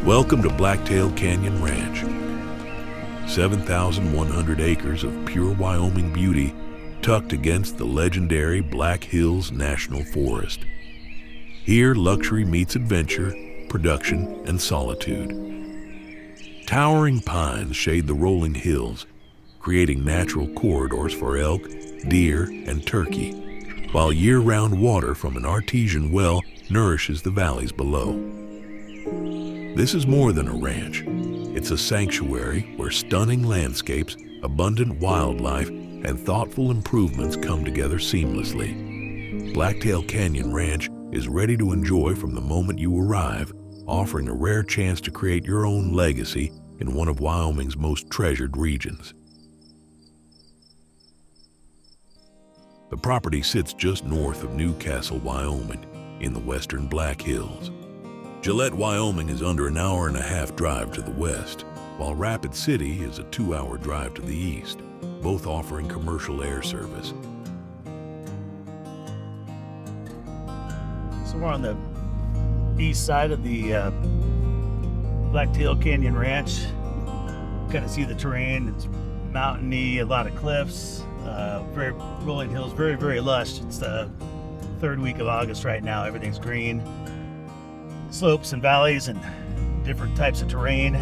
Welcome to Blacktail Canyon Ranch. 7,100 acres of pure Wyoming beauty tucked against the legendary Blackhills National Forest. Here, luxury meets adventure, production, and solitude. Towering pines shade the rolling hills, creating natural corridors for elk, deer, and turkey, while year-round water from an artesian well nourishes the valleys below. This is more than a ranch. It's a sanctuary where stunning landscapes, abundant wildlife, and thoughtful improvements come together seamlessly. Blacktail Canyon Ranch is ready to enjoy from the moment you arrive, offering a rare chance to create your own legacy in one of Wyoming's most treasured regions. The property sits just north of Newcastle, Wyoming, in the western Black Hills. Gillette, Wyoming is under an hour-and-a-half drive to the west, while Rapid City is a 2-hour drive to the east, both offering commercial air service. So we're on the east side of the Blacktail Canyon Ranch. Kind of see the terrain. It's mountainy, a lot of cliffs, very rolling hills, very, very lush. It's the third week of August right now. Everything's green. Slopes and valleys and different types of terrain.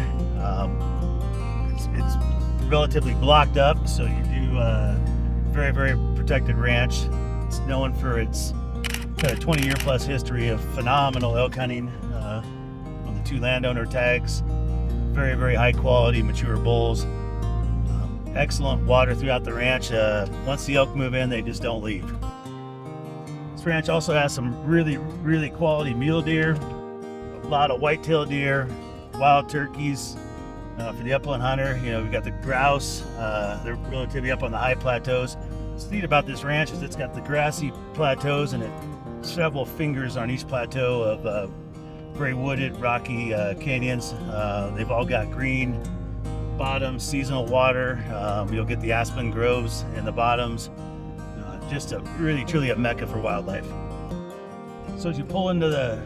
It's relatively blocked up, so you do very, very protected ranch. It's known for its kind of 20-year-plus history of phenomenal elk hunting on the 2 landowner tags. Very, very high quality mature bulls. Excellent water throughout the ranch. Once the elk move in, they just don't leave. This ranch also has some really, really quality mule deer, a lot of whitetail deer, wild turkeys. For the upland hunter, we've got the grouse. They're relatively up on the high plateaus. What's neat about this ranch is it's got the grassy plateaus and several fingers on each plateau of very wooded, rocky canyons. They've all got green bottoms, seasonal water. You'll get the aspen groves in the bottoms. Just a really, truly a mecca for wildlife. So as you pull into the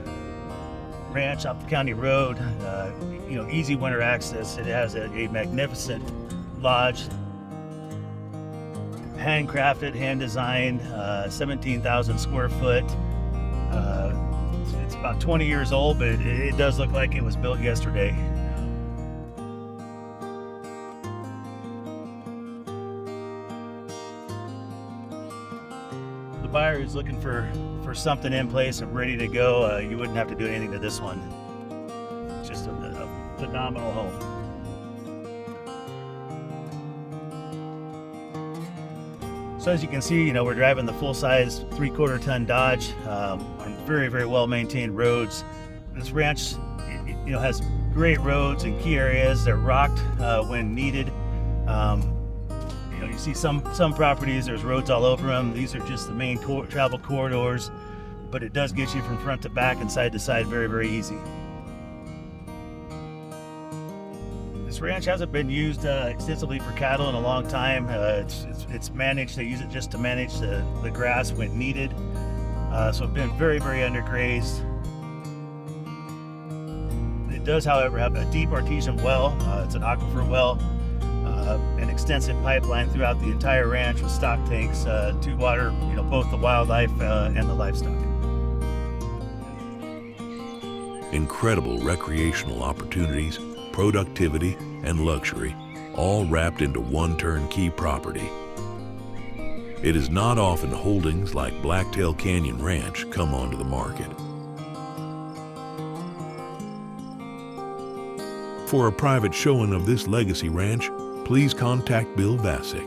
ranch off the county road, easy winter access. It has a magnificent lodge, handcrafted, hand-designed, 17,000 square foot. It's about 20 years old, but it does look like it was built yesterday. The buyer who's looking for something in place and ready to go, you wouldn't have to do anything to this one. It's just a phenomenal home. So as you can see, we're driving the full-size 3/4 ton Dodge on very, very well-maintained roads. This ranch, has great roads in key areas. They're rocked when needed. You see some properties, there's roads all over them. These are just the main travel corridors, but it does get you from front to back and side to side very, very easy. This ranch hasn't been used extensively for cattle in a long time. It's managed. They use it just to manage the grass when needed. So it's been very, very undergrazed. It does, however, have a deep artesian well. It's an aquifer well. An extensive pipeline throughout the entire ranch with stock tanks to water, both the wildlife and the livestock. Incredible recreational opportunities, productivity, and luxury, all wrapped into one turnkey property. It is not often holdings like Blacktail Canyon Ranch come onto the market. For a private showing of this legacy ranch, please contact Bill Vasick